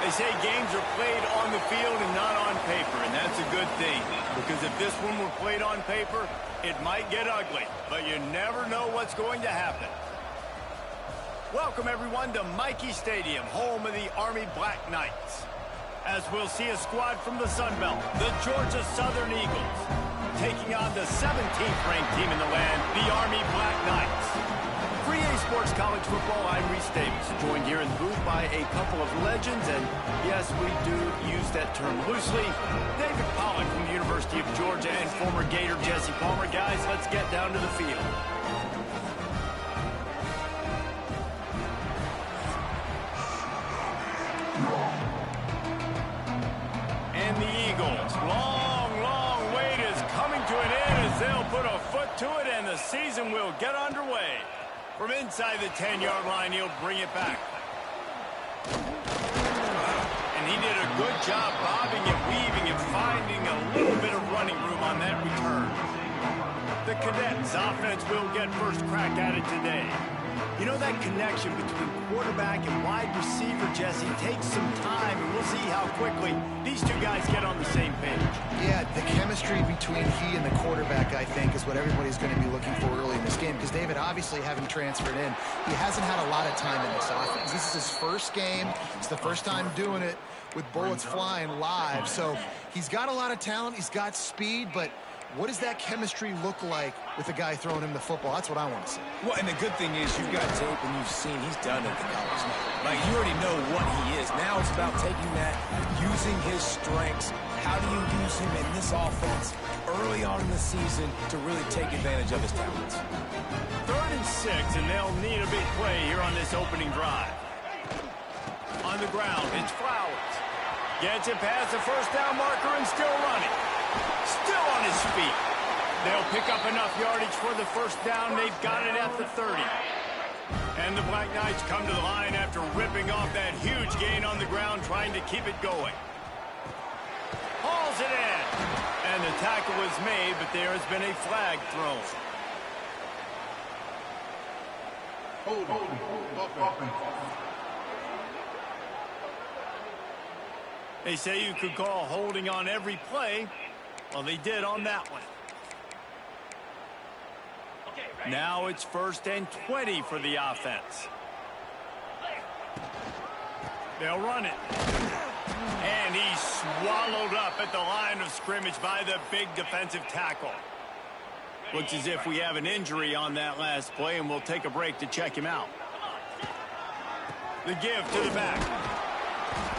They say games are played on the field and not on paper, and that's a good thing. Because if this one were played on paper, it might get ugly. But you never know what's going to happen. Welcome, everyone, to Michie Stadium, home of the Army Black Knights. As we'll see a squad from the Sun Belt, the Georgia Southern Eagles, taking on the 17th ranked team in the land, the Army Black Knights. For EA Sports College Football, I'm Reese Davis, joined here in the booth by a couple of legends, and yes, we do use that term loosely. David Pollack from the University of Georgia and former Gator Jesse Palmer. Guys, let's get down to the field. And the Eagles, long wait is coming to an end as they'll put a foot to it, and the season will get underway. From inside the 10-yard line, he'll bring it back. And he did a good job bobbing and weaving and finding a little bit of running room on that return. The Cadets offense will get first crack at it today. You know, that connection between quarterback and wide receiver, Jesse, takes some time, and we'll see how quickly these two guys get on the same page. Yeah, the chemistry between he and the quarterback, I think, is what everybody's going to be looking for early in this game, because David, obviously, having transferred in, he hasn't had a lot of time in this offense. This is his first game. It's the first time doing it with bullets flying live, so he's got a lot of talent. He's got speed, but what does that chemistry look like with the guy throwing him the football? That's what I want to see. Well, and the good thing is you've got tape and you've seen he's done it at the college level. Like, you already know what he is. Now it's about taking that, using his strengths. How do you use him in this offense early on in the season to really take advantage of his talents? 3rd and 6, and they'll need a big play here on this opening drive. On the ground, it's Flowers. Gets it past the first down marker and still running. Still on his feet. They'll pick up enough yardage for the first down. They've got it at the 30. And the Black Knights come to the line after ripping off that huge gain on the ground, trying to keep it going. Hauls it in. And the tackle is made, but there has been a flag thrown. They say you could call holding on every play. Well, they did on that one. Now it's 1st and 20 for the offense. They'll run it. And he's swallowed up at the line of scrimmage by the big defensive tackle. Looks as if we have an injury on that last play, and we'll take a break to check him out. The give to the back.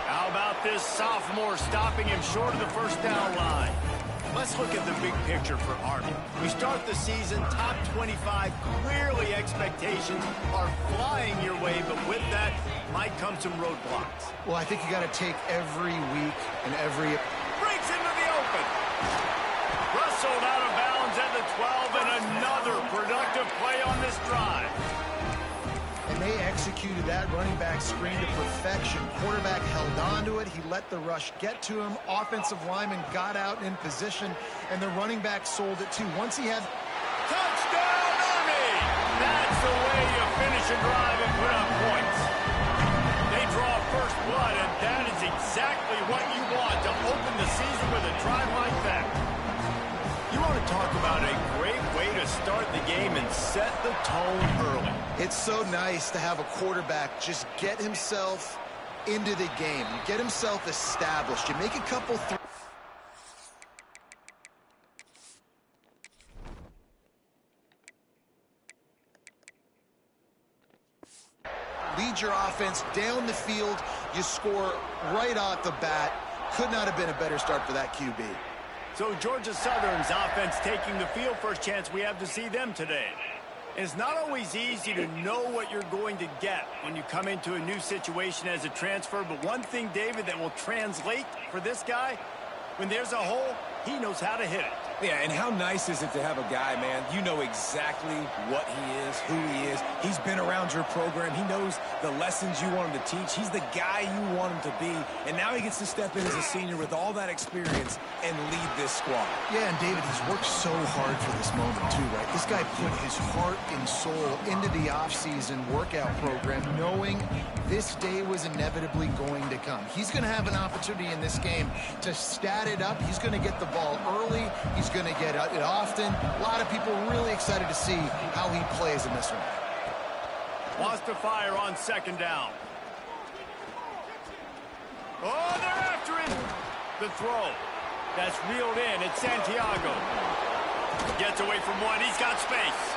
How about this sophomore stopping him short of the first down line? Let's look at the big picture for Army. We start the season top 25. Clearly expectations are flying your way, but with that might come some roadblocks. Well, I think you got to take every week and every... Breaks into the open. Rustled out of bounds at the 12, and another productive play on this drive. And they executed that running back screen to perfection. Quarterback held on to it. He let the rush get to him. Offensive lineman got out in position, and the running back sold it too. Once he had... Touchdown, Army! That's the way you finish a drive and put up points. They draw first blood, and that is exactly what you want to open the season with a drive like that. You want to talk about a great way to start the game and set the tone early. It's so nice to have a quarterback just get himself into the game, get himself established. You make a couple lead your offense down the field, you score right off the bat. Could not have been a better start for that QB. So Georgia Southern's offense taking the field. First chance we have to see them today. It's not always easy to know what you're going to get when you come into a new situation as a transfer, but one thing, David, that will translate for this guy, when there's a hole, He knows how to hit it. Yeah, and how nice is it to have a guy, man, you know exactly what he is, who he is. He's been around your program. He knows the lessons you want him to teach. He's the guy you want him to be. And now he gets to step in as a senior with all that experience and lead this squad. Yeah, and David, he's worked so hard for this moment, too, right? This guy put his heart and soul into the offseason workout program, knowing this day was inevitably going to come. He's going to have an opportunity in this game to stat it up. He's going to get the ball early. He's going to get it often. A lot of people really excited to see how he plays in this one. Wants to fire on second down. Oh, they're after him. The throw. That's reeled in. It's Santiago. Gets away from one. He's got space.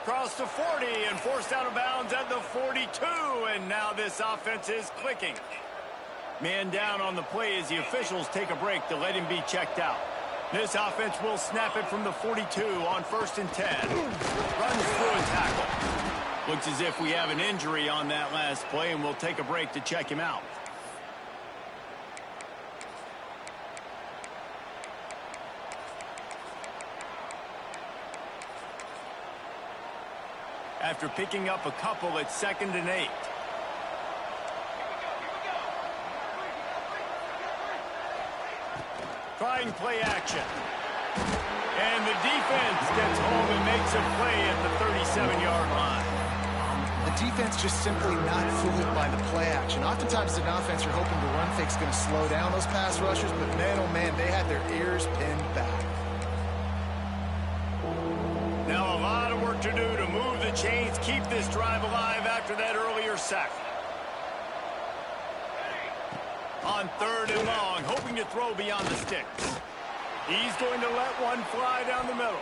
Cross to 40 and forced out of bounds at the 42. And now this offense is clicking. Man down on the play as the officials take a break to let him be checked out. This offense will snap it from the 42 on 1st and 10. Runs through a tackle. Looks as if we have an injury on that last play, and we'll take a break to check him out. After picking up a couple, it's 2nd and 8. Trying play action. And the defense gets home and makes a play at the 37-yard line. The defense just simply not fooled by the play action. Oftentimes, an offense you're hoping the run fake's going to slow down those pass rushers, but man, oh man, they had their ears pinned back. Now a lot of work to do to move the chains, keep this drive alive after that earlier sack. On 3rd and long, hoping to throw beyond the sticks. He's going to let one fly down the middle.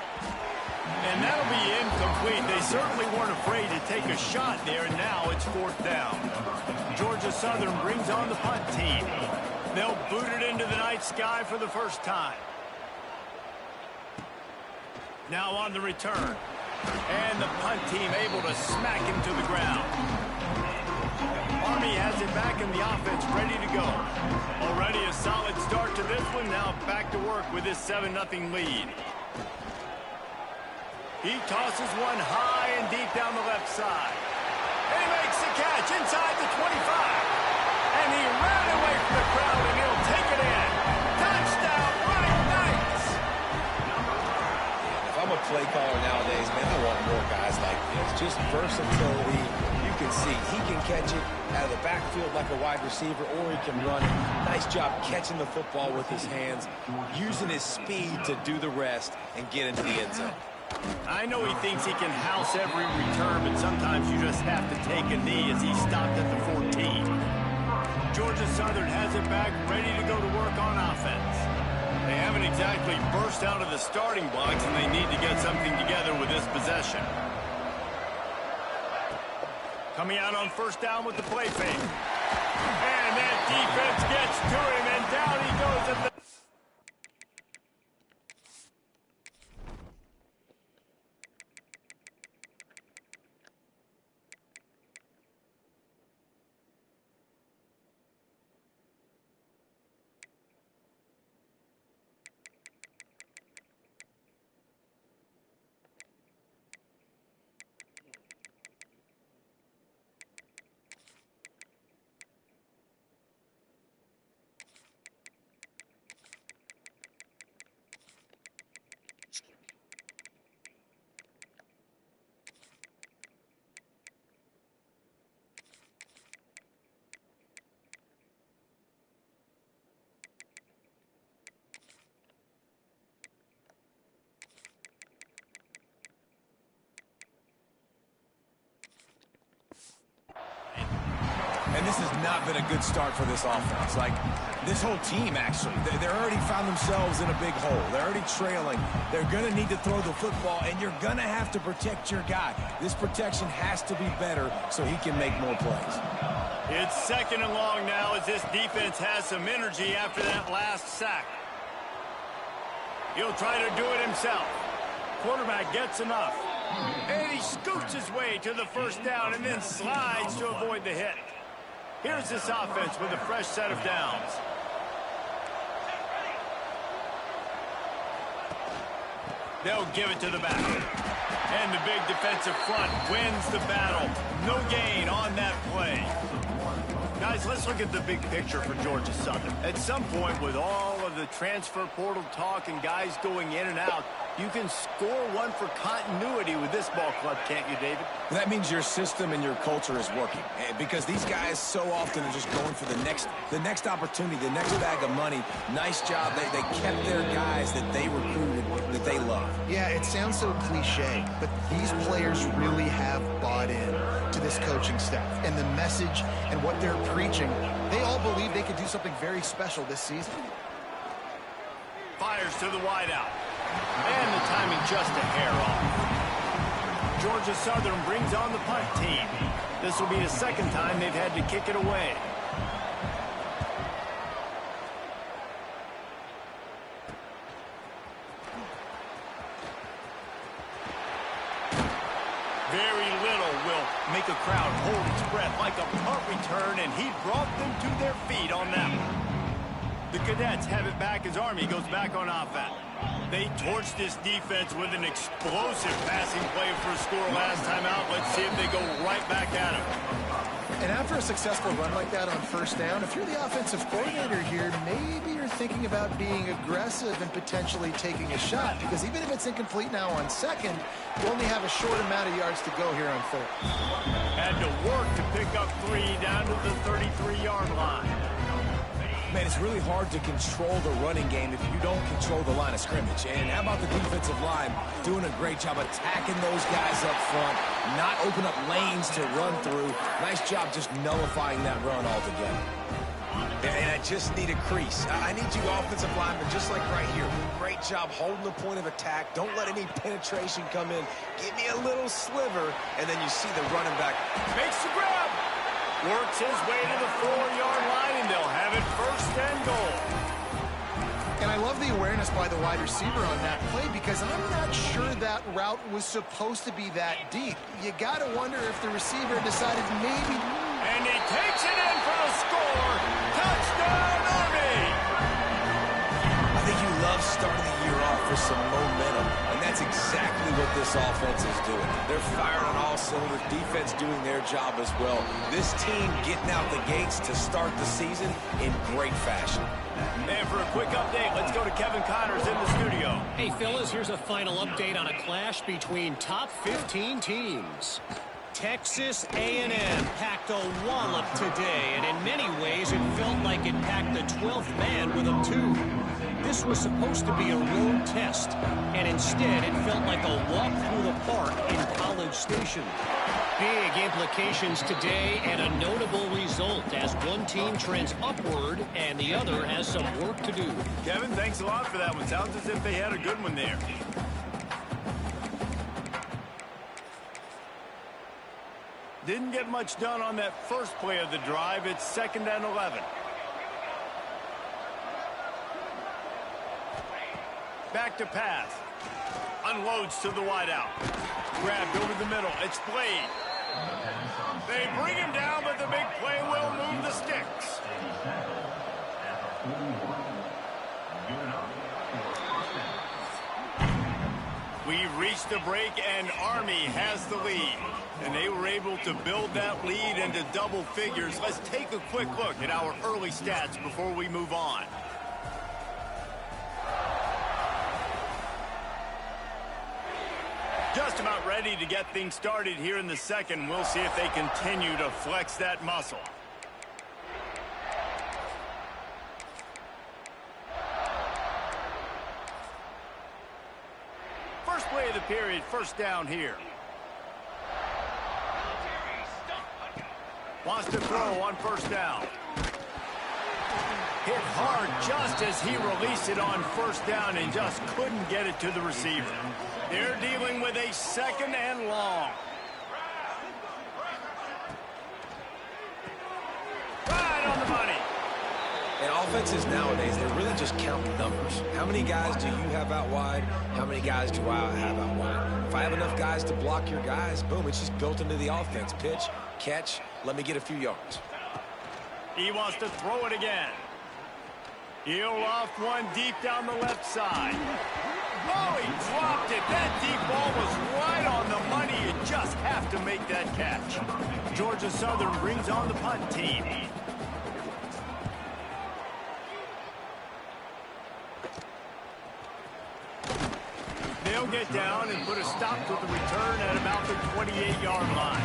And that'll be incomplete. They certainly weren't afraid to take a shot there, and now it's 4th down. Georgia Southern brings on the punt team. They'll boot it into the night sky for the first time. Now on the return. And the punt team able to smack him to the ground. Army has it back in the offense, ready to go. Already a solid start to this one. Now back to work with this 7-0 lead. He tosses one high and deep down the left side. And he makes the catch inside the 25. And he ran away from the crowd, and he'll take it in. Touchdown, Running Knights! If I'm a play caller nowadays, man, I want more guys like this. Just versatility. You can see he can catch it out of the backfield like a wide receiver, or he can run it. Nice job catching the football with his hands, using his speed to do the rest and get into the end zone. I know he thinks he can house every return, but sometimes you just have to take a knee as he stopped at the 14. Georgia Southern has it back, ready to go to work on offense. They haven't exactly burst out of the starting blocks, and they need to get something together with this possession. Coming out on 1st down with the play fake. And that defense gets to him, and down he goes at the... And this has not been a good start for this offense. Like, this whole team, actually. They're already found themselves in a big hole. They're already trailing. They're going to need to throw the football, and you're going to have to protect your guy. This protection has to be better so he can make more plays. It's 2nd and long now as this defense has some energy after that last sack. He'll try to do it himself. Quarterback gets enough. And he scoots his way to the first down and then slides to avoid the hit. Here's this offense with a fresh set of downs. They'll give it to the back. And the big defensive front wins the battle. No gain on that play. Guys, let's look at the big picture for Georgia Southern. At some point, with all of the transfer portal talk and guys going in and out, you can score one for continuity with this ball club, can't you, David? That means your system and your culture is working. Because these guys so often are just going for the next opportunity, the next bag of money. Nice job. They kept their guys that they recruited, that they love. Yeah, it sounds so cliche, but these players really have bought in to this coaching staff and the message and what they're preaching. They all believe they could do something very special this season. Fires to the wideout. And the timing just a hair off. Georgia Southern brings on the punt team. This will be the second time they've had to kick it away. Very little will make a crowd hold its breath like a punt return, and he brought them to their feet on that one. The Cadets have it back as Army goes back on offense. They torched this defense with an explosive passing play for a score last time out. Let's see if they go right back at him. And after a successful run like that on first down, if you're the offensive coordinator here, maybe you're thinking about being aggressive and potentially taking a shot, because even if it's incomplete now on second, you only have a short amount of yards to go here on third. Had to work to pick up 3 down to the 33-yard line. Man, it's really hard to control the running game if you don't control the line of scrimmage. And how about the defensive line doing a great job attacking those guys up front, not open up lanes to run through. Nice job just nullifying that run altogether. And I just need a crease. I need you offensive linemen just like right here. Great job holding the point of attack. Don't let any penetration come in. Give me a little sliver, and then you see the running back Makes the grab. Works his way to the 4-yard line, and they'll have it first and goal. And I love the awareness by the wide receiver on that play, because I'm not sure that route was supposed to be that deep. You got to wonder if the receiver decided maybe... And he takes it in for the score. Touchdown, Army! I think you love starting the year off with some momentum, and that's exactly what this offense is doing. They're firing on all cylinders, defense doing their job as well. This team getting out the gates to start the season in great fashion. And for a quick update, let's go to Kevin Connors in the studio. Hey, fellas, here's a final update on a clash between top 15 teams. Texas A&M packed a wallop today, and in many ways it felt like it packed the 12th man with them too. This was supposed to be a road test, and instead it felt like a walk through the park in College Station. Big implications today and a notable result as one team trends upward and the other has some work to do. Kevin, thanks a lot for that one. Sounds as if they had a good one there. Didn't get much done on that first play of the drive. It's 2nd and 11. Back to pass. Unloads to the wideout. Grabbed over the middle. It's Blade. They bring him down, but the big play will move the sticks. We've reached the break, and Army has the lead. And they were able to build that lead into double figures. Let's take a quick look at our early stats before we move on. Just about ready to get things started here in the second. We'll see if they continue to flex that muscle. First play of the period, first down here. Wants to throw on first down. Hit hard just as he released it on first down and just couldn't get it to the receiver. They're dealing with a 2nd and long. Right on the money. And offenses nowadays, they really just count numbers. How many guys do you have out wide? How many guys do I have out wide? If I have enough guys to block your guys, boom, it's just built into the offense. Pitch, catch, let me get a few yards. He wants to throw it again. He'll loft one deep down the left side. Oh, he dropped it. That deep ball was right on the money. You just have to make that catch. Georgia Southern brings on the punt team. They'll get down and put a stop to the return at about the 28-yard line.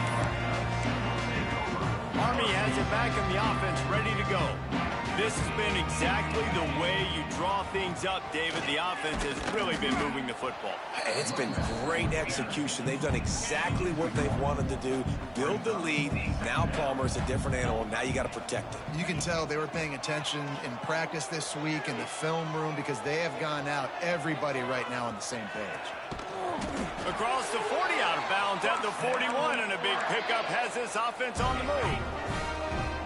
Army has it back in the offense, ready to go. This has been exactly the way you draw things up, David. The offense has really been moving the football. It's been great execution. They've done exactly what they've wanted to do. Build the lead. Now Palmer's a different animal. Now you got to protect it. You can tell they were paying attention in practice this week in the film room because they have gone out, everybody right now on the same page. Across the 40, out of bounds at the 41, and a big pickup has this offense on the move.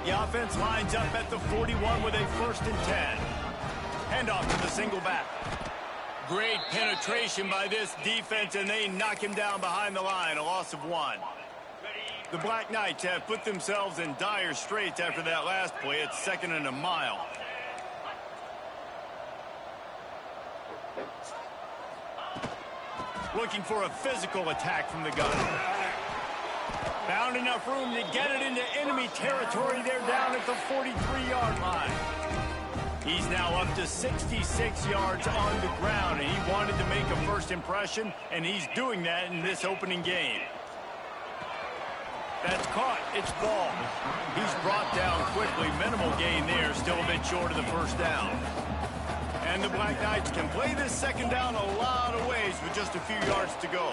The offense lines up at the 41 with a 1st and 10. Handoff to the single back. Great penetration by this defense, and they knock him down behind the line, a loss of 1. The Black Knights have put themselves in dire straits after that last play. It's 2nd and a mile. Looking for a physical attack from the gun. Found enough room to get it into enemy territory. They're down at the 43-yard line. He's now up to 66 yards on the ground, and he wanted to make a first impression, and he's doing that in this opening game. That's caught. It's ball. He's brought down quickly. Minimal gain there. Still a bit short of the first down. And the Black Knights can play this second down a lot of ways with just a few yards to go.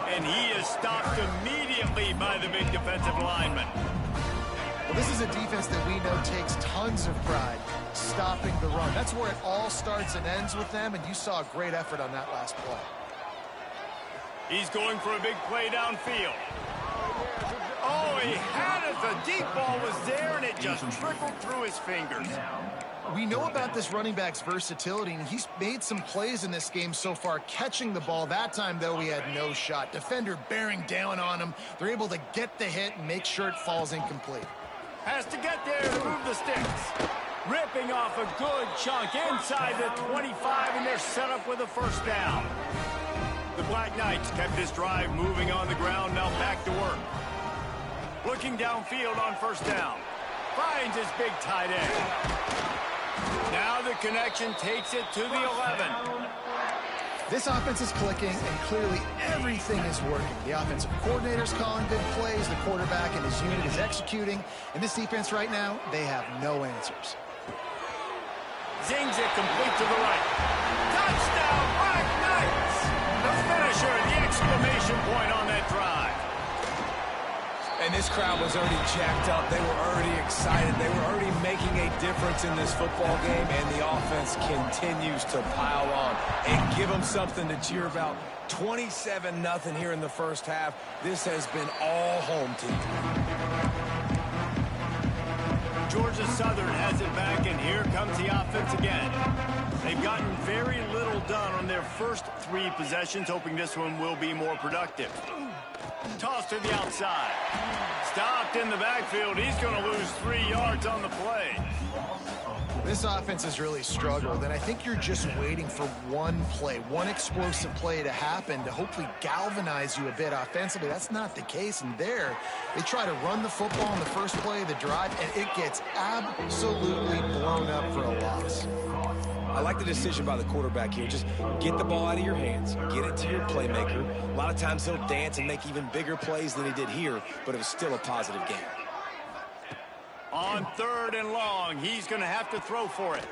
And he is stopped immediately by the big defensive lineman. Well, this is a defense that we know takes tons of pride stopping the run. That's where it all starts and ends with them, and you saw a great effort on that last play. He's going for a big play downfield. Oh, he had it. The deep ball was there, and it just trickled through his fingers. We know about this running back's versatility, and he's made some plays in this game so far, catching the ball. That time, though, he had no shot. Defender bearing down on him. They're able to get the hit and make sure it falls incomplete. Has to get there to move the sticks. Ripping off a good chunk inside the 25, and they're set up with a first down. The Black Knights kept this drive moving on the ground, now back to work. Looking downfield on first down. Finds his big tight end. Now the connection takes it to the 11. This offense is clicking, and clearly everything is working. The offensive coordinator's calling good plays, the quarterback and his unit is executing, and this defense right now, they have no answers. Zings it complete to the right. Touchdown, Black Knights! The finisher, the exclamation point on that drive. And this crowd was already jacked up. They were already excited. They were already making a difference in this football game, and the offense continues to pile on and give them something to cheer about. 27-0 here in the first half. This has been all home team. Georgia Southern has it back, and here comes the offense again. They've gotten very little done on their first 3 possessions, hoping this one will be more productive. Toss to the outside. Stopped in the backfield. He's going to lose 3 yards on the play. This offense has really struggled, and I think you're just waiting for one play, one explosive play to happen to hopefully galvanize you a bit offensively. That's not the case, and there, they try to run the football in the first play of the drive, and it gets absolutely blown up for a loss. I like the decision by the quarterback here. Just get the ball out of your hands, get it to your playmaker. A lot of times he'll dance and make even bigger plays than he did here, but it was still a positive game. On 3rd and long, he's going to have to throw for it.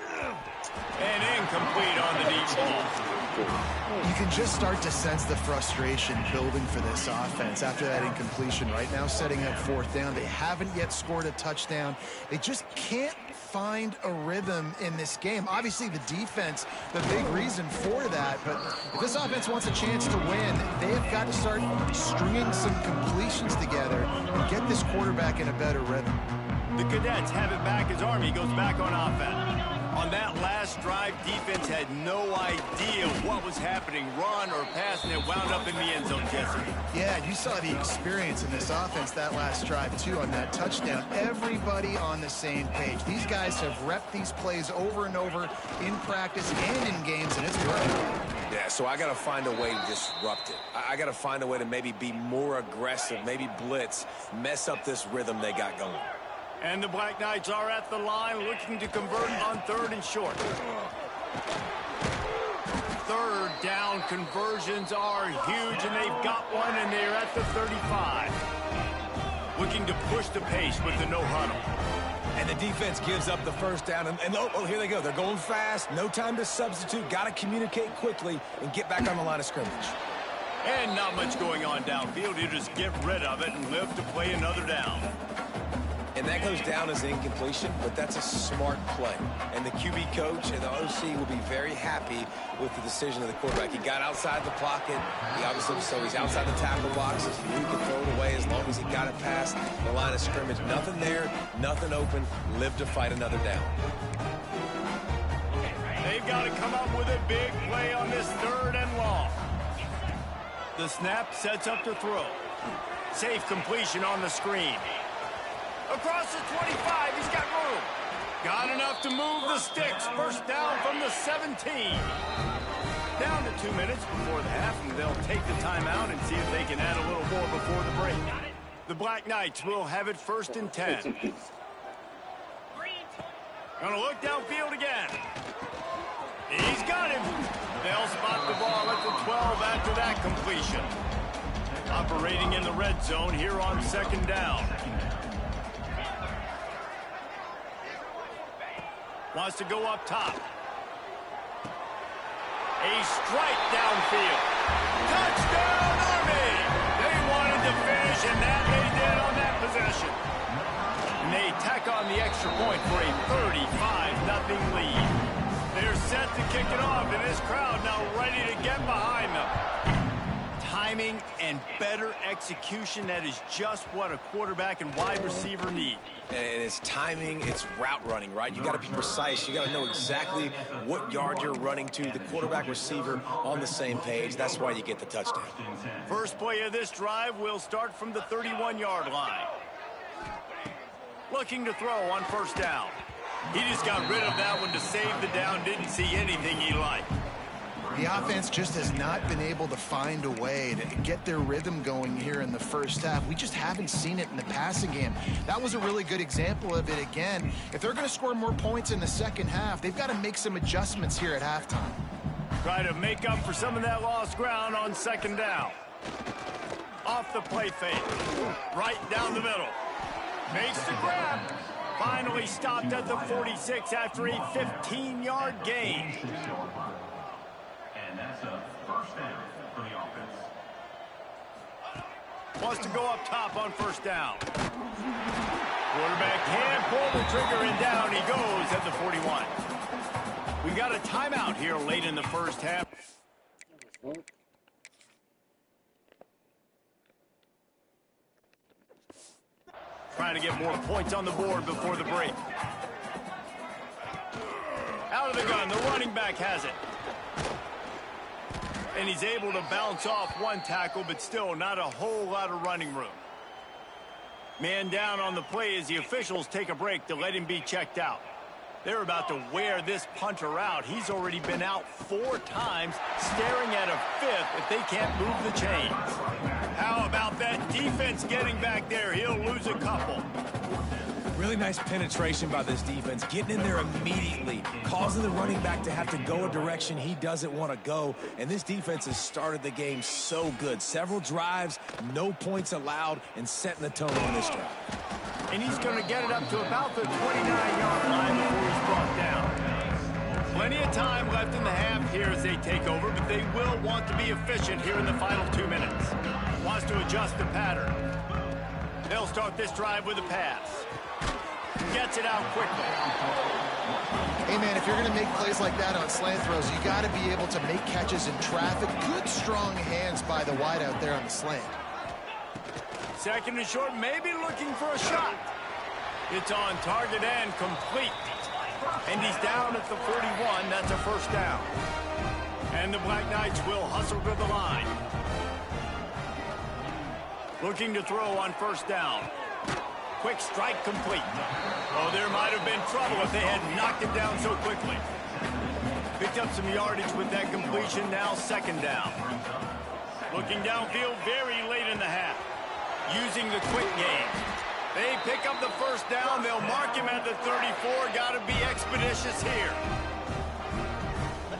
And incomplete on the deep ball. You can just start to sense the frustration building for this offense after that incompletion. Right now, setting up 4th down. They haven't yet scored a touchdown. They just can't find a rhythm in this game. Obviously, the defense, the big reason for that. But if this offense wants a chance to win, they have got to start stringing some completions together and get this quarterback in a better rhythm. The Cadets have it back as Army goes back on offense. On that last drive, defense had no idea what was happening, run or pass, and it wound up in the end zone, Jesse. Yeah, you saw the experience in this offense that last drive, too, on that touchdown. Everybody on the same page. These guys have repped these plays over and over in practice and in games, and it's working. Yeah, so I got to find a way to disrupt it. I got to find a way to maybe be more aggressive, maybe blitz, mess up this rhythm they got going. And the Black Knights are at the line looking to convert on 3rd and short. 3rd down conversions are huge, and they've got one, and they're at the 35. Looking to push the pace with the no huddle. And the defense gives up the 1st down, and oh, here they go. They're going fast. No time to substitute. Got to communicate quickly and get back on the line of scrimmage. And not much going on downfield. You just get rid of it and live to play another down. And that goes down as incompletion, but that's a smart play. And the QB coach and the OC will be very happy with the decision of the quarterback. He got outside the pocket. He obviously, so he's outside the tackle boxes. He knew he could throw it away as long as he got it past the line of scrimmage. Nothing there, nothing open. Live to fight another down. They've got to come up with a big play on this 3rd and long. The snap sets up to throw. Safe completion on the screen. Across the 25, he's got room. Got enough to move the sticks. 1st down from the 17. Down to 2 minutes before the half, and they'll take the timeout and see if they can add a little more before the break. The Black Knights will have it 1st and 10. Gonna look downfield again. He's got him. They'll spot the ball at the 12 after that completion. Operating in the red zone here on 2nd down. Wants to go up top. A strike downfield. Touchdown, Army! They wanted to finish, and that they did on that possession. And they tack on the extra point for a 35-0 lead. They're set to kick it off, and this crowd now ready to get behind them. Timing and better execution, that is just what a quarterback and wide receiver need. And it's timing, it's route running, right? You got to be precise. You got to know exactly what yard you're running to. The quarterback receiver on the same page. That's why you get the touchdown. First play of this drive will start from the 31-yard line. Looking to throw on 1st down. He just got rid of that one to save the down. Didn't see anything he liked. The offense just has not been able to find a way to get their rhythm going here in the 1st half. We just haven't seen it in the passing game. That was a really good example of it again. If they're going to score more points in the 2nd half, they've got to make some adjustments here at halftime. Try to make up for some of that lost ground on 2nd down. Off the play fake. Right down the middle. Makes the grab. Finally stopped at the 46 after a 15-yard gain. And that's a 1st down for the offense. Wants to go up top on 1st down. Quarterback can't pull the trigger, and down he goes at the 41. We got a timeout here late in the 1st half. Trying to get more points on the board before the break. Out of the gun, the running back has it. And he's able to bounce off one tackle, but still not a whole lot of running room. Man down on the play as the officials take a break to let him be checked out. They're about to wear this punter out. He's already been out 4 times, staring at a 5th if they can't move the chains. How about that defense getting back there? He'll lose a couple. Really nice penetration by this defense, getting in there immediately, causing the running back to have to go a direction he doesn't want to go. And this defense has started the game so good. Several drives, no points allowed, and setting the tone on this drive. And he's going to get it up to about the 29-yard line before he's brought down. Plenty of time left in the half here as they take over, but they will want to be efficient here in the final 2 minutes. Wants to adjust the pattern. They'll start this drive with a pass. Gets it out quickly. Hey, man, if you're going to make plays like that on slant throws, you got to be able to make catches in traffic. Good, strong hands by the wideout there on the slant. 2nd and short, maybe looking for a shot. It's on target and complete. And he's down at the 41. That's a first down. And the Black Knights will hustle to the line. Looking to throw on first down. Quick strike complete. Oh, there might have been trouble if they had knocked it down so quickly. Picked up some yardage with that completion. Now second down. Looking downfield very late in the half. Using the quick game. They pick up the first down. They'll mark him at the 34. Got to be expeditious here.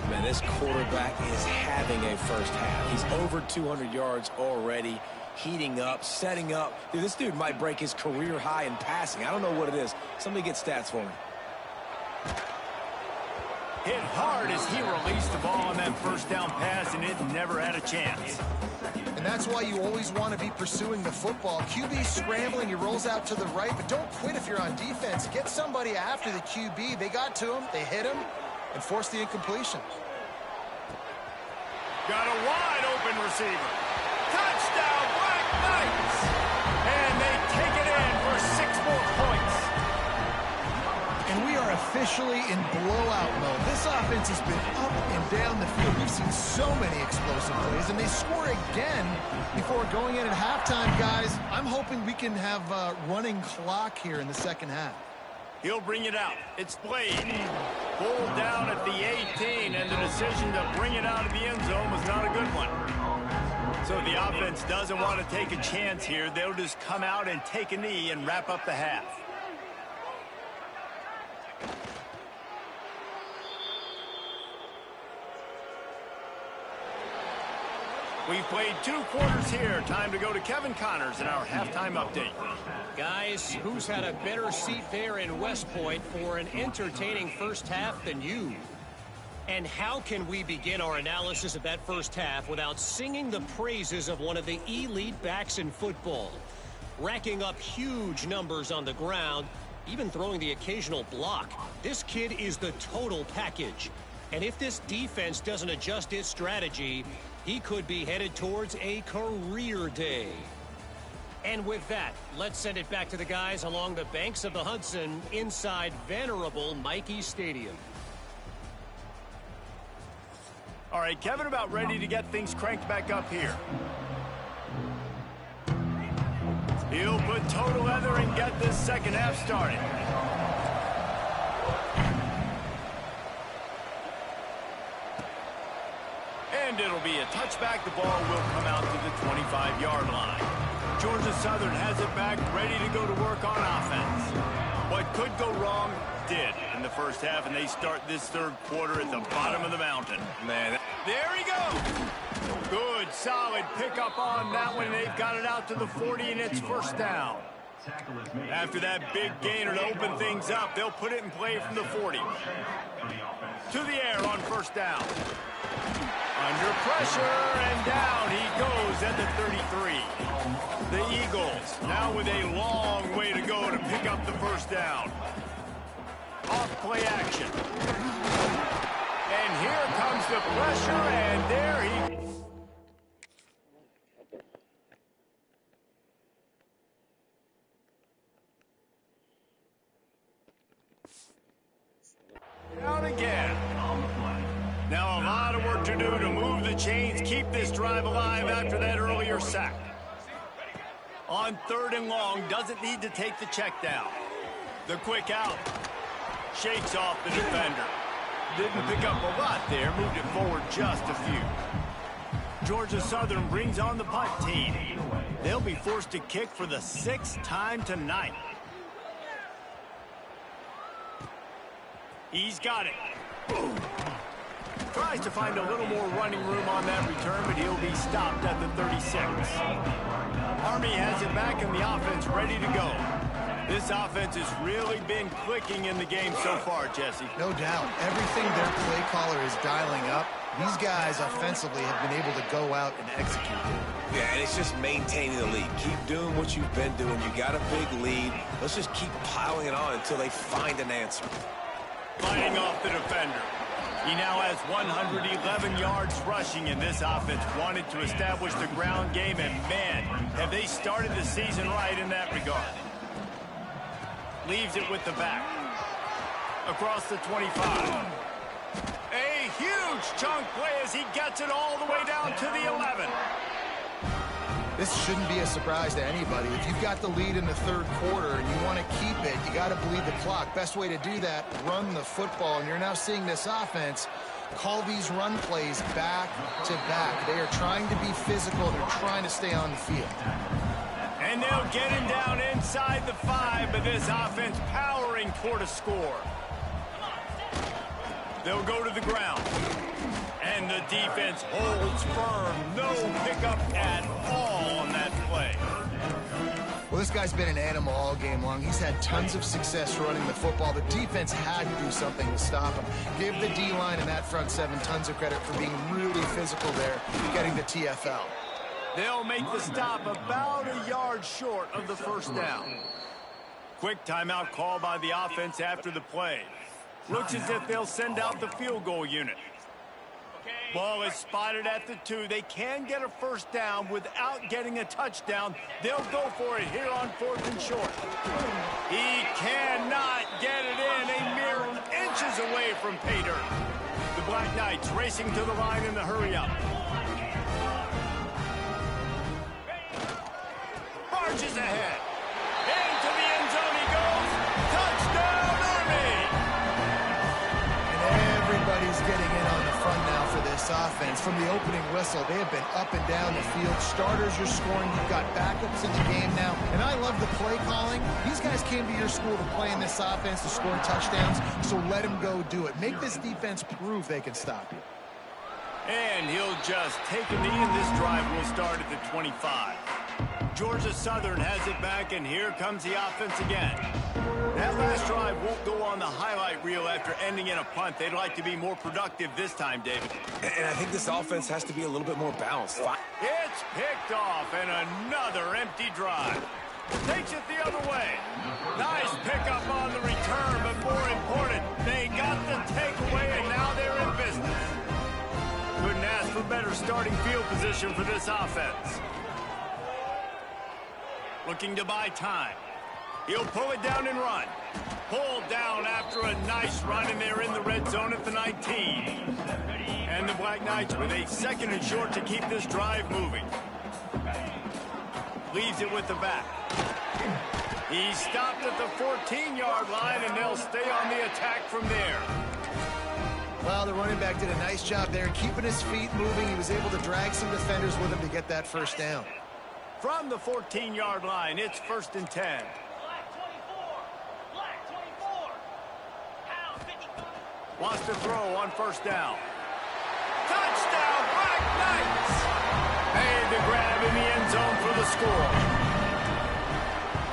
Man, this quarterback is having a first half. He's over 200 yards already, heating up, setting up. Dude, this dude might break his career high in passing. I don't know what it is. Somebody get stats for me. Hit hard as he released the ball on that first down pass, and it never had a chance. And that's why you always want to be pursuing the football. QB scrambling, he rolls out to the right, but don't quit if you're on defense. Get somebody after the QB. They got to him, they hit him, and forced the incompletion. Got a wide open receiver. Touchdown, Black Knights! And they take it in for 6 more points. And we are officially in blowout mode. This offense has been up and down the field. We've seen so many explosive plays, and they score again before going in at halftime, guys. I'm hoping we can have a running clock here in the second half. He'll bring it out. It's Blade. Pulled down at the 18, and the decision to bring it out of the end zone was not a good one. So the offense doesn't want to take a chance here. They'll just come out and take a knee and wrap up the half. We've played 2 quarters here. Time to go to Kevin Connors in our halftime update. Guys, who's had a better seat there in West Point for an entertaining first half than you? And how can we begin our analysis of that first half without singing the praises of one of the elite backs in football? Racking up huge numbers on the ground, even throwing the occasional block. This kid is the total package. And if this defense doesn't adjust its strategy, he could be headed towards a career day. And with that, let's send it back to the guys along the banks of the Hudson inside venerable Michie Stadium. All right, Kevin, about ready to get things cranked back up here. He'll put total leather and get this second half started. And it'll be a touchback. The ball will come out to the 25-yard line. Georgia Southern has it back, ready to go to work on offense. What could go wrong did in the first half, and they start this third quarter at the bottom of the mountain. Man, there he goes. Good, solid pickup on that one. They've got it out to the 40, and it's first down. After that big gainer to open things up, they'll put it in play from the 40. To the air on first down. Under pressure, and down he goes at the 33. The Eagles now with a long way to go to pick up the first down. Off play action. And here comes the pressure, and there he... Down again. Now a lot of work to do to move the chains, keep this drive alive after that earlier sack. On 3rd and long, doesn't need to take the check down. The quick out. Shakes off the defender. Didn't pick up a lot there, moved it forward just a few. Georgia Southern brings on the punt team. They'll be forced to kick for the 6th time tonight. He's got it. Boom. Tries to find a little more running room on that return, but he'll be stopped at the 36. Army has it back in the offense ready to go. This offense has really been clicking in the game so far, Jesse. No doubt. Everything their play caller is dialing up, these guys offensively have been able to go out and execute. yeah, and it's just maintaining the lead. Keep doing what you've been doing. You got a big lead. Let's just keep piling it on until they find an answer. Fighting off the defender. He now has 111 yards rushing, and this offense wanted to establish the ground game, and man, have they started the season right in that regard. Leaves it with the back. across the 25. A huge chunk play as he gets it all the way down to the 11. This shouldn't be a surprise to anybody. If you've got the lead in the third quarter and you want to keep it, you got to bleed the clock. Best way to do that, run the football. And you're now seeing this offense call these run plays back to back. They are trying to be physical. They're trying to stay on the field. And they'll get him down inside the 5, but this offense powering toward a score. They'll go to the ground. And the defense holds firm. No pickup at all on that play. Well, this guy's been an animal all game long. He's had tons of success running the football. The defense had to do something to stop him. Give the D-line and that front 7 tons of credit for being really physical there, getting the TFL. They'll make the stop about a yard short of the first down. Quick timeout call by the offense after the play. Looks as if they'll send out the field goal unit. Ball is spotted at the 2. They can get a first down without getting a touchdown. They'll go for it here on 4th and short. He cannot get it in. A mere inches away from pay dirt. The Black Knights racing to the line in the hurry-up. Marches ahead. Into the end zone he goes. Touchdown, Army! And everybody's getting in on the front now for this offense. From the opening whistle, they have been up and down the field. Starters are scoring. You've got backups in the game now. And I love the play calling. These guys came to your school to play in this offense to score touchdowns, so let them go do it. Make this defense prove they can stop you. And he'll just take a knee, and this drive will start at the 25. Georgia Southern has it back, and here comes the offense again. That last drive won't go on the highlight reel after ending in a punt. They'd like to be more productive this time, David. And I think this offense has to be a little bit more balanced. It's picked off, and another empty drive. Takes it the other way. Nice pickup on the return, but more important, they got the takeaway, and now they're in business. Couldn't ask for better starting field position for this offense. Looking to buy time. He'll pull it down and run. Pulled down after a nice run, and they're in the red zone at the 19. And the Black Knights with a 2nd and short to keep this drive moving. Leaves it with the back. He stopped at the 14-yard line, and they'll stay on the attack from there. Well, the running back did a nice job there, keeping his feet moving. He was able to drag some defenders with him to get that first down. From the 14-yard line, it's 1st and 10. Wants to throw on first down. Touchdown, Black Knights! Made the grab in the end zone for the score.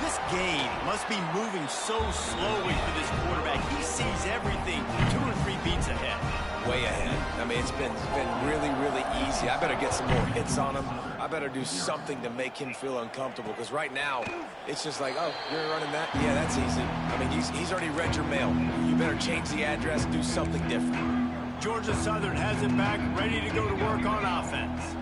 This game must be moving so slowly for this quarterback. He sees everything 2 or 3 beats ahead. Way ahead. I mean, it's been really, really easy. I better get some more hits on him. I better do something to make him feel uncomfortable, because right now, it's just like, oh, you're running that? Yeah, that's easy. I mean, he's already read your mail. You better change the address, do something different. Georgia Southern has it back, ready to go to work on offense.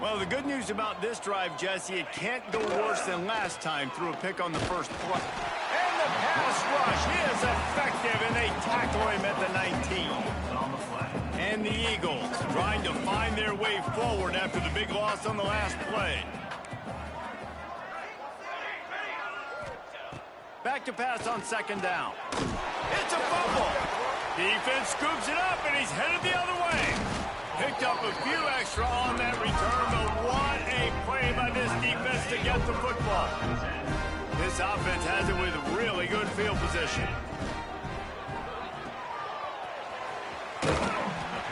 Well, the good news about this drive, Jesse, it can't go worse than last time through a pick on the first play. And the pass rush is effective, and they tackle him at the 19. And the Eagles trying to find their way forward after the big loss on the last play. Back to pass on 2nd down. It's a fumble. Defense scoops it up, and he's headed the other way. Picked up a few extra on that return, but what a play by this defense to get the football. This offense has it with really good field position.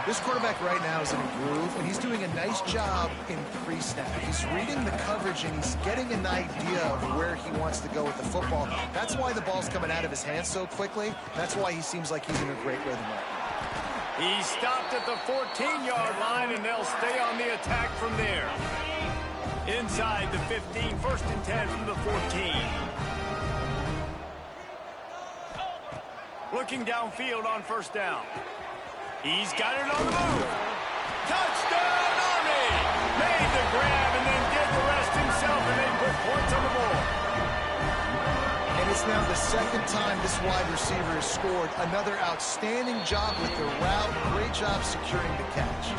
This quarterback right now is in a groove, and he's doing a nice job in pre-snap. He's reading the coverage, and he's getting an idea of where he wants to go with the football. That's why the ball's coming out of his hands so quickly. That's why he seems like he's in a great rhythm right now. He stopped at the 14-yard line, and they'll stay on the attack from there. Inside the 15, 1st and 10 from the 14. Looking downfield on first down. He's got it on the move. Touchdown, Army! Made the grab and then did the rest himself, and they put points on the board. And It's now the second time this wide receiver has scored. Another outstanding job with the route. Great job securing the catch.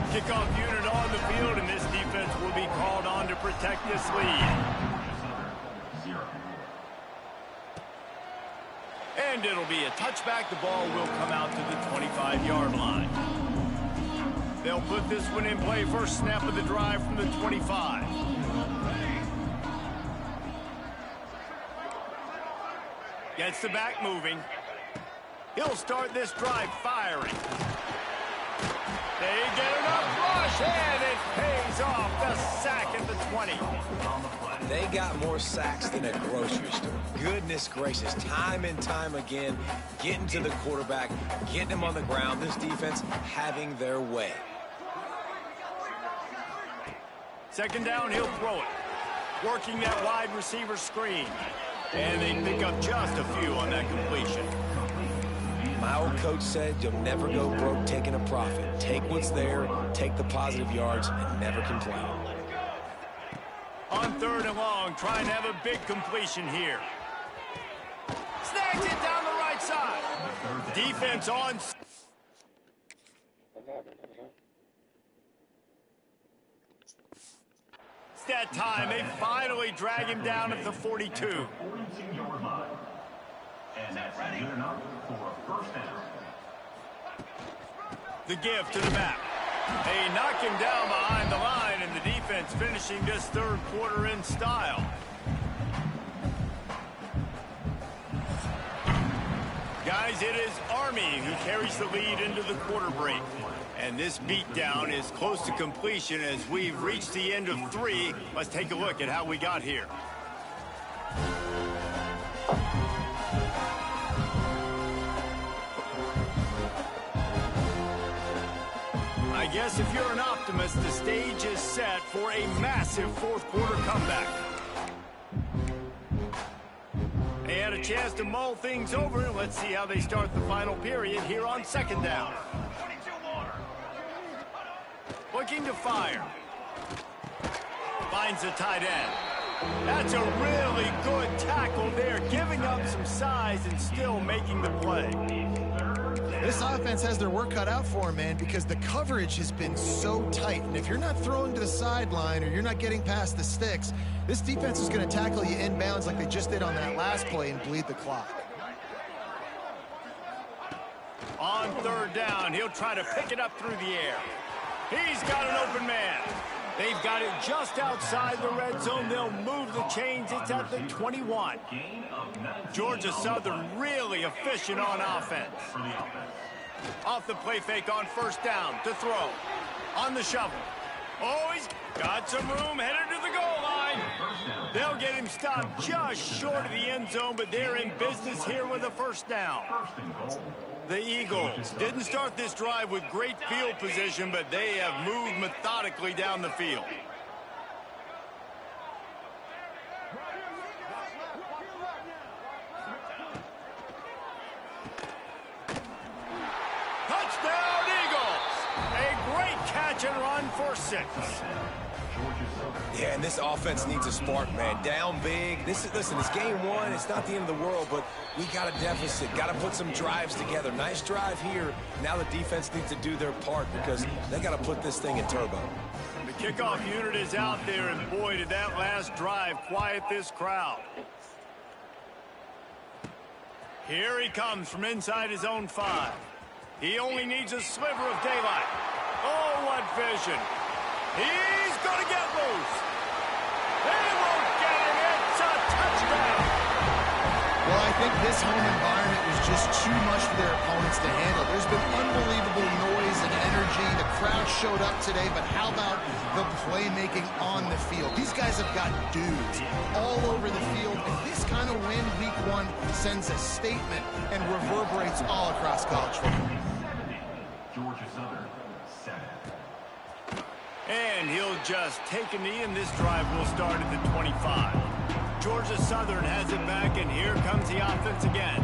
Kickoff unit on the field, and this defense will be called on to protect this lead. And it'll be a touchback. The ball will come out to the 25-yard line. They'll put this one in play. First snap of the drive from the 25. Gets the back moving. He'll start this drive firing. They get enough rush, and it pays off. The sack at the 20. They got more sacks than a grocery store. Goodness gracious, time and time again, getting to the quarterback, getting him on the ground. This defense having their way. Second down, he'll throw it. Working that wide receiver screen. And they pick up just a few on that completion. My old coach said you'll never go broke taking a profit. Take what's there, take the positive yards, and never complain. On third and long, trying to have a big completion here. Snags it down the right side. Defense on. It's that time. They finally drag him down at the 42. 42-yard line. And that's good enough for a first down. The give to the back. They knock him down behind the line, and the defense finishing this third quarter in style. Guys, it is Army who carries the lead into the quarter break. And this beatdown is close to completion as we've reached the end of 3. Let's take a look at how we got here. I guess if you're an optimist, the stage is set for a massive fourth quarter comeback. They had a chance to mull things over. Let's see how they start the final period here on second down. Looking to fire. Finds the tight end. That's a really good tackle there, giving up some size and still making the play. This offense has their work cut out for them, man, because the coverage has been so tight. And if you're not throwing to the sideline or you're not getting past the sticks, this defense is going to tackle you inbounds like they just did on that last play and bleed the clock. On third down, he'll try to pick it up through the air. He's got an open man. They've got it just outside the red zone. They'll move the chains. It's at the 21. Georgia Southern really efficient on offense. Off the play fake on first down to throw. On the shovel. Oh, he's got some room headed to the goal line. They'll get him stopped just short of the end zone, but they're in business here with a first down. The Eagles didn't start this drive with great field position, but they have moved methodically down the field. Touchdown, Eagles! A great catch and run for 6. Yeah, and this offense needs a spark, man. Down big. Listen, it's game 1. It's not the end of the world, but we got a deficit. Got to put some drives together. Nice drive here. Now the defense needs to do their part because they got to put this thing in turbo. The kickoff unit is out there, and boy, did that last drive quiet this crowd. Here he comes from inside his own 5. He only needs a sliver of daylight. Oh, what vision. He's going to get loose. They won't get him. It's a touchdown. Well, I think this home environment was just too much for their opponents to handle. There's been unbelievable noise and energy. The crowd showed up today, but how about the playmaking on the field? These guys have got dudes all over the field, and this kind of win week 1 sends a statement and reverberates all across college football. Georgia Southern, 7. And he'll just take a knee, and this drive will start at the 25. Georgia Southern has it back, and here comes the offense again.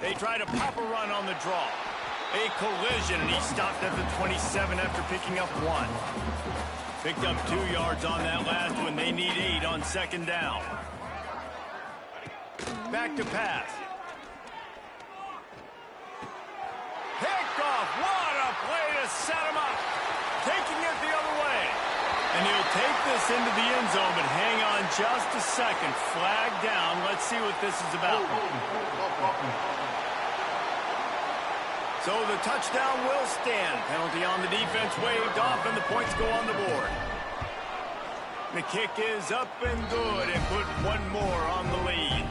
They try to pop a run on the draw. A collision, and he stopped at the 27 after picking up 1. Picked up 2 yards on that last one. They need 8 on second down. Back to pass. Picked off. What a play to set him up. Taking it the other way. And he'll take this into the end zone, but hang on just a second. Flag down. Let's see what this is about. So the touchdown will stand. Penalty on the defense waved off, and the points go on the board. The kick is up and good, and put one more on the lead.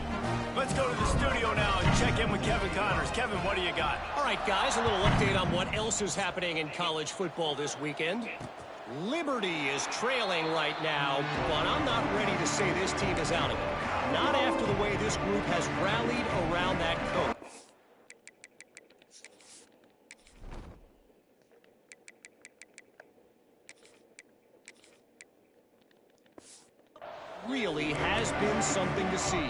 Let's go to the studio now and check in with Kevin Connors. Kevin, what do you got? All right, guys, a little update on what else is happening in college football this weekend. Liberty is trailing right now, but I'm not ready to say this team is out of it. Not after the way this group has rallied around that coach. Really has been something to see.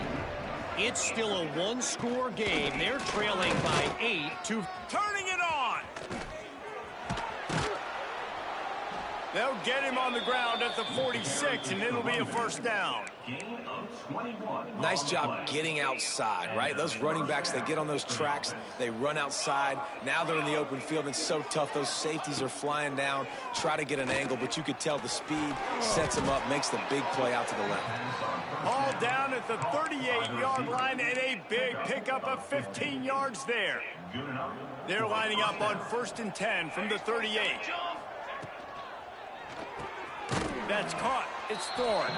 It's still a one-score game. They're trailing by 8 to... Turning it on! They'll get him on the ground at the 46, and it'll be a first down. Nice job getting outside, right? Those running backs, they get on those tracks, they run outside. Now they're in the open field. It's so tough. Those safeties are flying down, try to get an angle, but you could tell the speed sets them up, makes the big play out to the left. All down at the 38-yard line, and a big pickup of 15 yards there. They're lining up on 1st and 10 from the 38. That's caught. It's Thorne.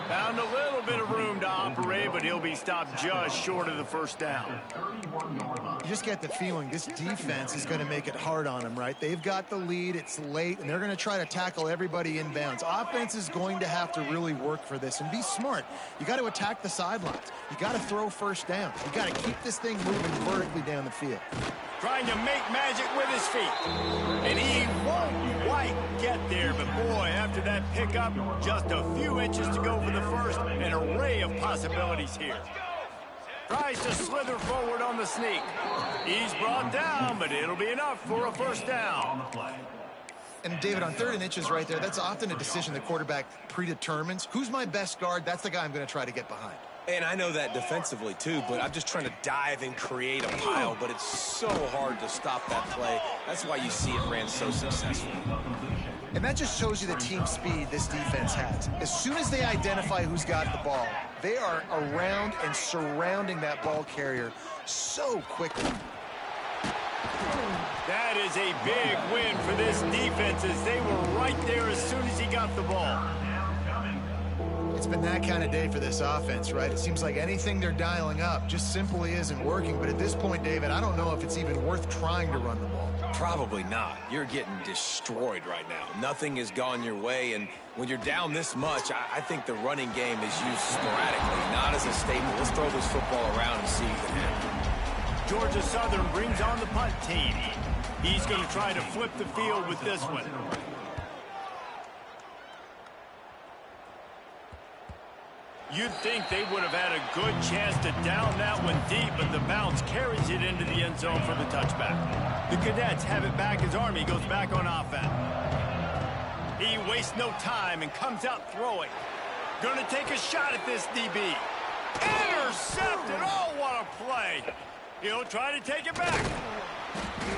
Found a little bit of room to operate, but he'll be stopped just short of the first down. You just get the feeling this defense is going to make it hard on them, right? They've got the lead. It's late, and they're going to try to tackle everybody inbounds. Offense is going to have to really work for this and be smart. You got to attack the sidelines. You got to throw first down. You got to keep this thing moving vertically down the field. Trying to make magic with his feet. And he won't quite get there, but boy, after that pickup, just a few inches to go for the first. An array of possibilities here. Tries to slither forward on the sneak. He's brought down, but it'll be enough for a first down. And David, on 3rd and inches right there, that's often a decision the quarterback predetermines. Who's my best guard? That's the guy I'm going to try to get behind. And I know that defensively, too, but I'm just trying to dive and create a pile, but it's so hard to stop that play. That's why you see it ran so successfully. And that just shows you the team speed this defense has. As soon as they identify who's got the ball, they are around and surrounding that ball carrier so quickly. That is a big win for this defense as they were right there as soon as he got the ball. It's been that kind of day for this offense, right? It seems like anything they're dialing up just simply isn't working. But at this point, David, I don't know if it's even worth trying to run the ball. Probably not. You're getting destroyed right now. Nothing has gone your way, and when you're down this much, I think the running game is used sporadically, not as a staple. Let's throw this football around and see what can happen. Georgia Southern brings on the punt team. He's going to try to flip the field with this one. You'd think they would have had a good chance to down that one deep, but the bounce carries it into the end zone for the touchback. The Cadets have it back as Army goes back on offense. He wastes no time and comes out throwing. Going to take a shot at this DB. Intercepted! Oh, what a play! He'll try to take it back.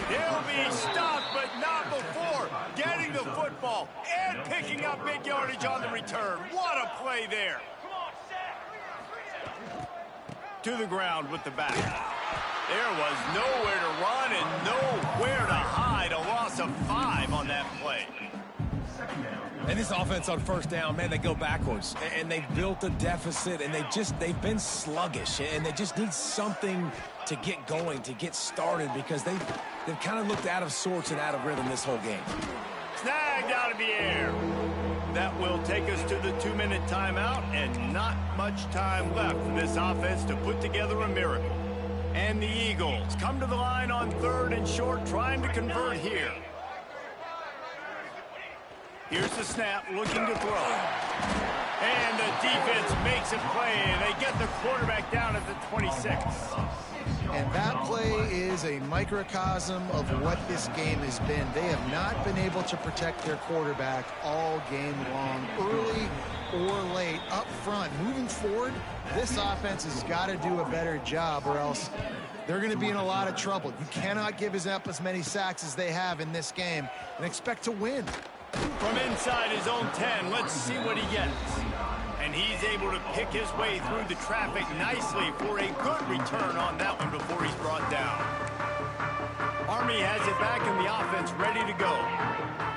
He'll be stopped, but not before getting the football and picking up big yardage on the return. What a play there! To the ground with the back. There was nowhere to run and nowhere to hide. A loss of 5 on that play. And this offense on first down, man, they go backwards. And they've built a deficit, and they've been sluggish. And they just need something to get going, to get started, because they've kind of looked out of sorts and out of rhythm this whole game. Snagged out of the air. That will take us to the 2-minute timeout, and not much time left for this offense to put together a miracle. And the Eagles come to the line on 3rd and short, trying to convert here. Here's the snap, looking to throw. And the defense makes a play, and they get the quarterback down at the 26. And that play is is a microcosm of what this game has been. They have not been able to protect their quarterback all game long, early or late, up front. Moving forward, this offense has got to do a better job, or else they're going to be in a lot of trouble. You cannot give up as many sacks as they have in this game and expect to win. From inside his own 10, let's see what he gets. And he's able to pick his way through the traffic nicely for a good return on that one before he's brought down. Army has it back in the offense, ready to go.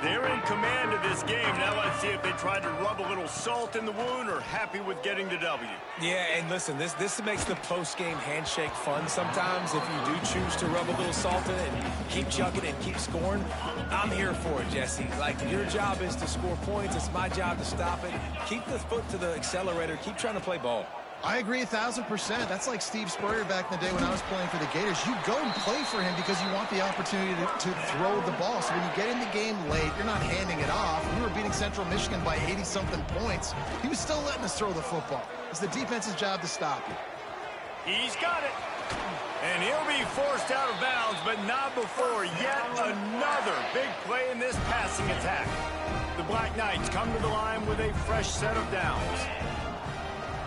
They're in command of this game. Now let's see if they try to rub a little salt in the wound or happy with getting the W. Yeah, and listen, this makes the post-game handshake fun sometimes. If you do choose to rub a little salt in it and keep chugging and keep scoring, I'm here for it, Jesse. Like, your job is to score points. It's my job to stop it. Keep the foot to the accelerator. Keep trying to play ball. I agree 1,000%. That's like Steve Spurrier back in the day when I was playing for the Gators. You go and play for him because you want the opportunity to throw the ball. So when you get in the game late, you're not handing it off. We were beating Central Michigan by 80-something points. He was still letting us throw the football. It's the defense's job to stop you. He's got it. And he'll be forced out of bounds, but not before yet another big play in this passing attack. The Black Knights come to the line with a fresh set of downs.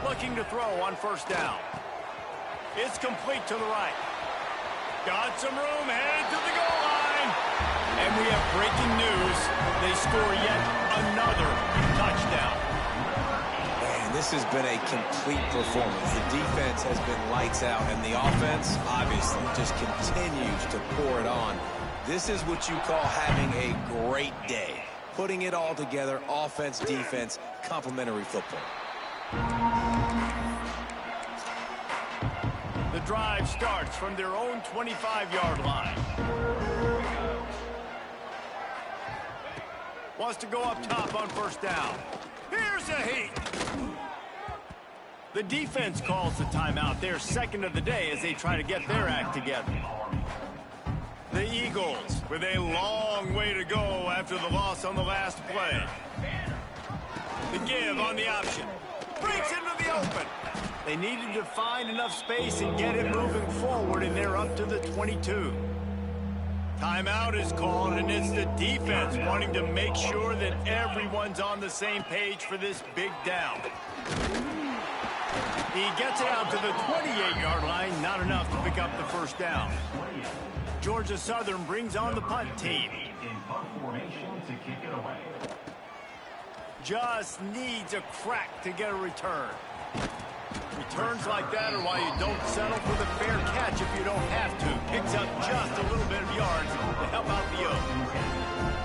Looking to throw on first down. It's complete to the right. Got some room, headed to the goal line. And we have breaking news. They score yet another touchdown. Man, this has been a complete performance. The defense has been lights out, and the offense, obviously, just continues to pour it on. This is what you call having a great day. Putting it all together, offense, defense, complementary football. The drive starts from their own 25-yard line. Wants to go up top on first down. Here's a heat. The defense calls the timeout. They're second of the day as they try to get their act together. The Eagles with a long way to go after the loss on the last play. The give on the option. Breaks into the open. They needed to find enough space and get it moving forward, and they're up to the 22. Timeout is called, and it's the defense wanting to make sure that everyone's on the same page for this big down. He gets it out to the 28-yard line, not enough to pick up the first down. Georgia Southern brings on the punt team. In punt formation to kick it away. Just needs a crack to get a return. Returns like that are why you don't settle for the fair catch if you don't have to. Picks up just a little bit of yards to help out the Oak.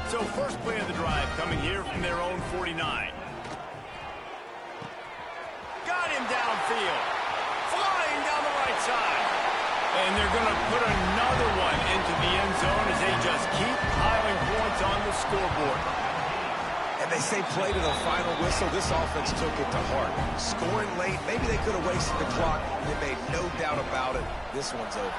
So first play of the drive coming here from their own 49. Got him downfield. Flying down the right side. And they're going to put another one into the end zone as they just keep piling points on the scoreboard. And they say play to the final whistle. This offense took it to heart. Scoring late, maybe they could have wasted the clock. They made no doubt about it. This one's over.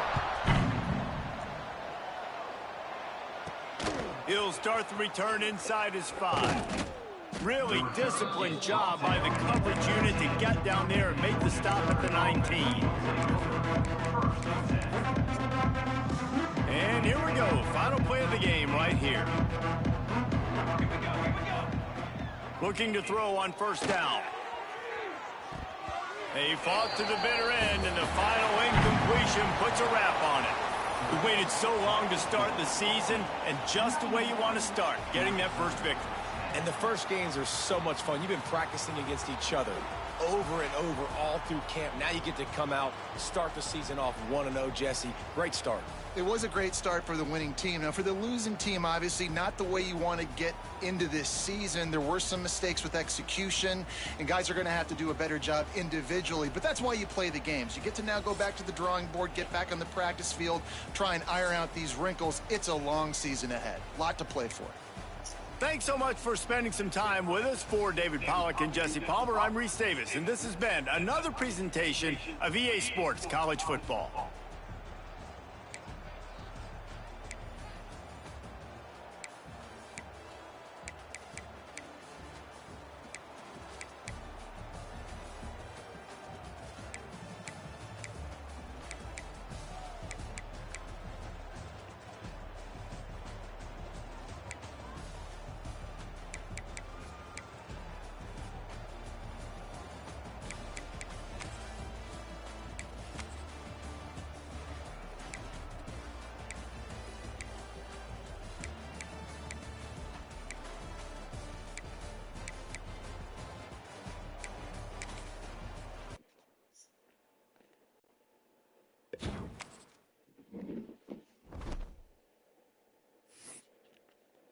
He'll start the return inside his 5. Really disciplined job by the coverage unit to get down there and make the stop at the 19. And here we go. Final play of the game right here. Looking to throw on first down. They fought to the bitter end, and the final incompletion puts a wrap on it. We waited so long to start the season, and just the way you want to start, getting that first victory. And the first games are so much fun. You've been practicing against each other over and over all through camp. Now you get to come out, start the season off 1-0, Jesse. Great start. It was a great start for the winning team. Now, for the losing team, obviously not the way you want to get into this season. There were some mistakes with execution, and guys are going to have to do a better job individually. But that's why you play the games. You get to now go back to the drawing board, get back on the practice field, try and iron out these wrinkles. It's a long season ahead. A lot to play for. Thanks so much for spending some time with us. For David Pollack and Jesse Palmer, I'm Reese Davis, and this has been another presentation of EA Sports College Football.